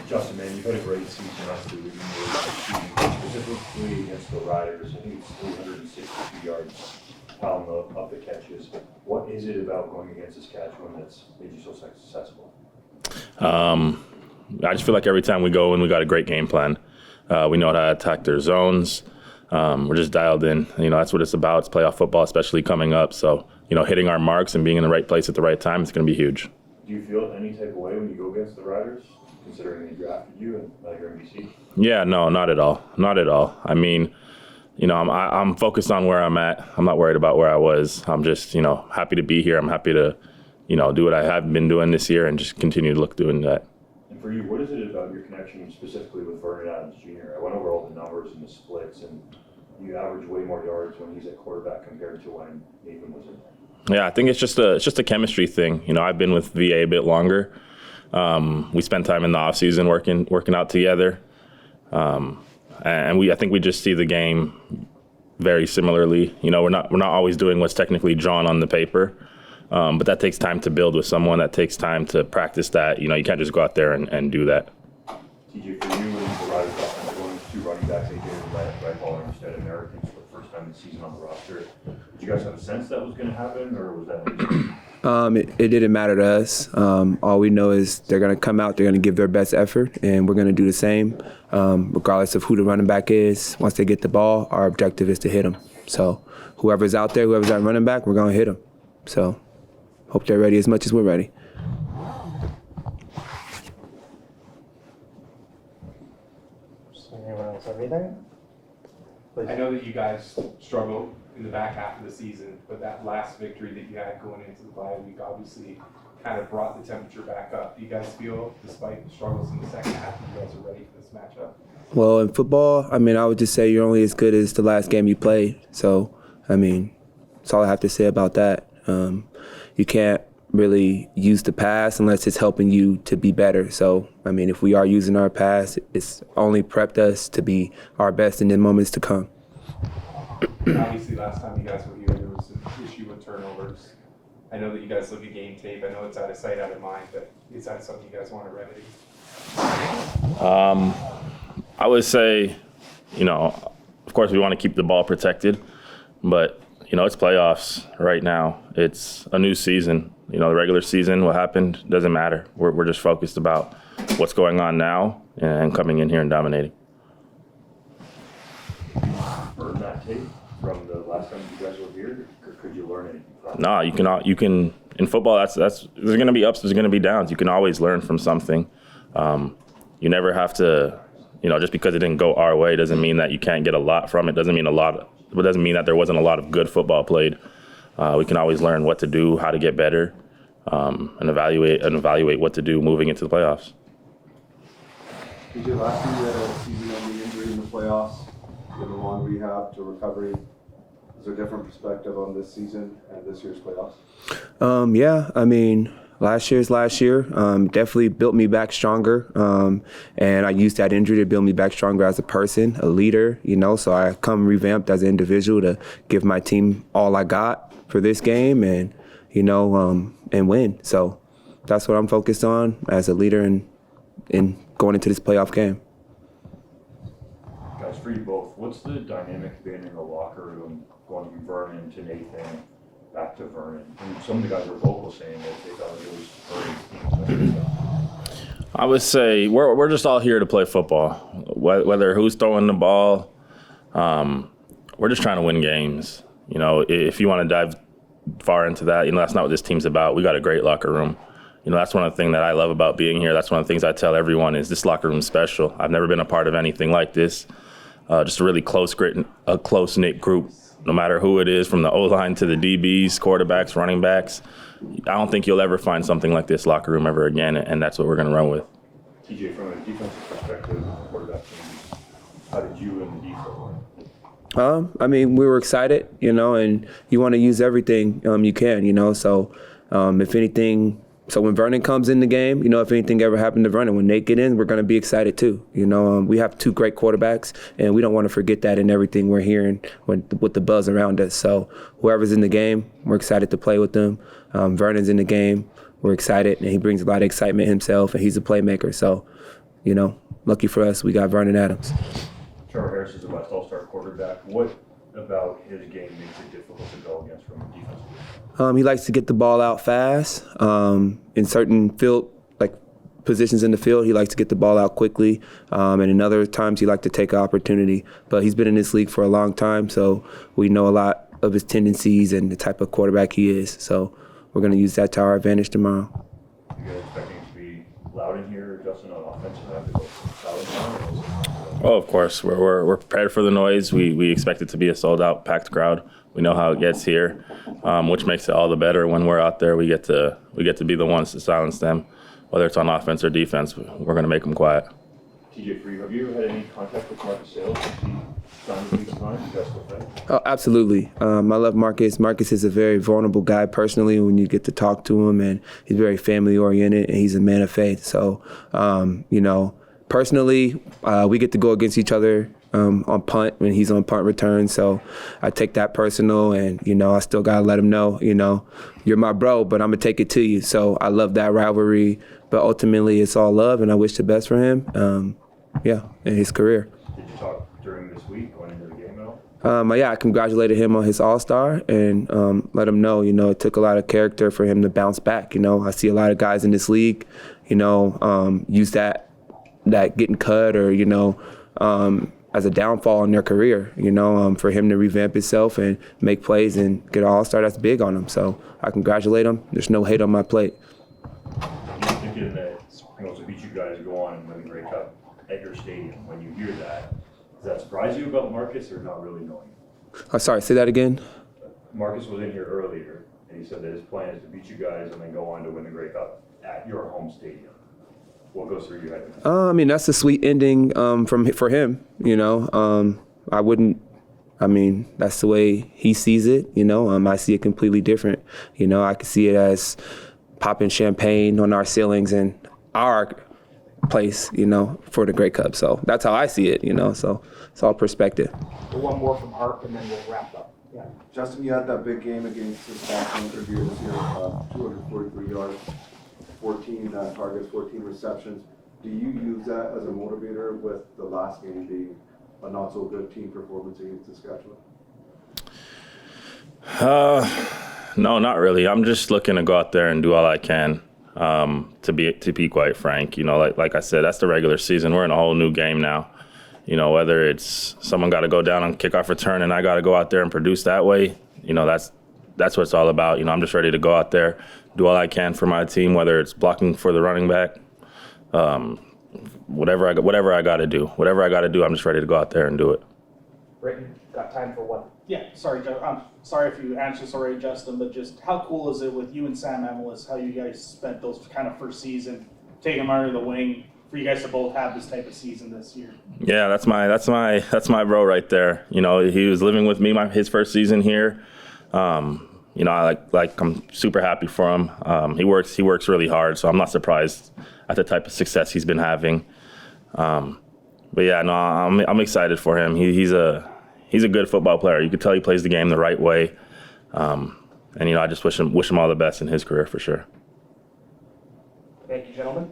Justin, man, you've had a great season after the specifically against the Riders. I think it's 362 yards, pounding up the catches. What is it about going against Saskatchewan that's made you so successful? I just feel like every time we go in, we got a great game plan. We know how to attack their zones. We're just dialed in. That's what it's about. It's playoff football, especially coming up. So, hitting our marks and being in the right place at the right time is going to be huge. Do you feel any type of way when you go against the Riders, considering they drafted you and now you're in BC? Yeah, no, not at all. Not at all. I mean, I'm focused on where I'm at. I'm not worried about where I was. I'm just, happy to be here. I'm happy to, do what I have been doing this year and just continue to doing that. And for you, what is it about your connection specifically with Vernon Adams Jr.? I went over all the numbers and the splits, and you average way more yards when he's at quarterback compared to when Nathan was in. Yeah, I think it's just a chemistry thing. I've been with VA a bit longer. We spent time in the off season working out together, and I think we just see the game very similarly. We're not always doing what's technically drawn on the paper, but that takes time to build with someone. That takes time to practice that. You can't just go out there and do that. TJ, for you and the Riders offense, going with two running backs, AJ and Rivalries instead of Americans for the first time this season on the roster. Did you guys have a sense that was going to happen, or was that? It didn't matter to us. All we know is they're going to come out, they're going to give their best effort, and we're going to do the same. Regardless of who the running back is, once they get the ball, our objective is to hit them. So whoever's out there, whoever's at running back, we're going to hit them. So hope they're ready as much as we're ready. Anyone else have anything? Please. I know that you guys struggled in the back half of the season, but that last victory that you had going into the bye week obviously kind of brought the temperature back up. Do you guys feel, despite the struggles in the second half, you guys are ready for this matchup? Well, in football, I would just say you're only as good as the last game you played. So, that's all I have to say about that. You can't really use the past unless it's helping you to be better. So, if we are using our past, it's only prepped us to be our best in the moments to come. Obviously, last time you guys were here, there was an issue with turnovers. I know that you guys look at game tape. I know it's out of sight, out of mind, but is that something you guys want to remedy? I would say, of course we want to keep the ball protected, but, it's playoffs right now. It's a new season. The regular season, what happened, doesn't matter. We're just focused about what's going on now and coming in here and dominating. Burn that tape from the last time you guys were here, or could you learn anything from it? No, you can in football. That's there's going to be ups, there's going to be downs. You can always learn from something. You never have to, just because it didn't go our way doesn't mean that you can't get a lot from it. Doesn't mean that there wasn't a lot of good football played. We can always learn what to do, how to get better, and evaluate what to do moving into the playoffs. Did you last year you had a season-ending injury in the playoffs? You had a long rehab to recovery. Is there a different perspective on this season and this year's playoffs? Last year definitely built me back stronger, and I used that injury to build me back stronger as a person, a leader, so I come revamped as an individual to give my team all I got for this game and win. So that's what I'm focused on as a leader in going into this playoff game. Guys, for you both, what's the dynamic being in the locker room, going from Vernon to Nathan, back to Vernon? And some of the guys were vocal saying that they thought it was very. I would say we're just all here to play football. Whether who's throwing the ball, we're just trying to win games. If you want to dive far into that, that's not what this team's about. We got a great locker room. That's one of the things that I love about being here. That's one of the things I tell everyone is this locker room's special. I've never been a part of anything like this. Just a really close-knit group, no matter who it is, from the O-line to the DBs, quarterbacks, running backs. I don't think you'll ever find something like this locker room ever again, and that's what we're going to run with. TJ, from a defensive perspective, quarterback changes, how did you and the defense learn? We were excited, and you want to use everything you can, So if anything, so when Vernon comes in the game, if anything ever happened to Vernon, when they get in, we're going to be excited too. We have two great quarterbacks, and we don't want to forget that in everything we're hearing with the buzz around us. So whoever's in the game, we're excited to play with them. Vernon's in the game, we're excited, and he brings a lot of excitement himself, and he's a playmaker. So lucky for us, we got Vernon Adams. Trevor Harris is a West All-Star quarterback. What about his game makes it difficult to go against from defensively? He likes to get the ball out fast. In certain positions in the field, he likes to get the ball out quickly. And in other times, he likes to take an opportunity. But he's been in this league for a long time, so we know a lot of his tendencies and the type of quarterback he is. So we're going to use that to our advantage tomorrow. You guys expecting it to be loud in here, Justin, on offensive end? Is it loud in here? Oh, of course. We're prepared for the noise. We expect it to be a sold-out, packed crowd. We know how it gets here, which makes it all the better. When we're out there, we get to be the ones to silence them, whether it's on offense or defense. We're going to make them quiet. TJ, for you, have you ever had any contact with Marcus Sales since he signed with you tonight? You guys still friends? Oh, absolutely. I love Marcus. Marcus is a very vulnerable guy personally when you get to talk to him, and he's very family-oriented, and he's a man of faith. So, personally, we get to go against each other on punt when he's on punt return. So I take that personal, and, I still got to let him know, you're my bro, but I'm going to take it to you. So I love that rivalry, but ultimately it's all love, and I wish the best for him, in his career. Did you talk during this week going into the game at all? I congratulated him on his All-Star and let him know, it took a lot of character for him to bounce back. I see a lot of guys in this league, use that getting cut or, as a downfall in their career, for him to revamp himself and make plays and get an All-Star, that's big on him. So I congratulate him. There's no hate on my plate. You're thinking that to beat you guys go on and win the Grey Cup at your stadium. When you hear that, does that surprise you about Marcus or not really knowing? Sorry, say that again? Marcus was in here earlier, and he said that his plan is to beat you guys and then go on to win the Grey Cup at your home stadium. What goes through your head? That's a sweet ending for him. That's the way he sees it. I see it completely different. I can see it as popping champagne on our ceilings in our place, for the Grey Cup. So that's how I see it. So it's all perspective. One more from Harp, and then we'll wrap up. Yeah. Justin, you had that big game against Saskatchewan earlier this year, 243 yards, 14 targets, 14 receptions. Do you use that as a motivator with the last game being a not so good team performance against Saskatchewan? No, not really. I'm just looking to go out there and do all I can. To be quite frank, like I said, that's the regular season. We're in a whole new game now. Whether it's someone got to go down on kickoff return and I got to go out there and produce that way, that's what it's all about. I'm just ready to go out there, do all I can for my team, whether it's blocking for the running back, whatever I got to do. Whatever I got to do, I'm just ready to go out there and do it. Britain, got time for one. Yeah, sorry, I'm sorry if you answered this already, Justin, but just how cool is it with you and Sam Emilus, how you guys spent those kind of first season, taking them under the wing, for you guys to both have this type of season this year? Yeah, that's my bro right there. He was living with me his first season here. I'm super happy for him. He works really hard, so I'm not surprised at the type of success he's been having. I'm excited for him. He's a good football player. You could tell he plays the game the right way. I just wish him all the best in his career for sure. Thank you, gentlemen.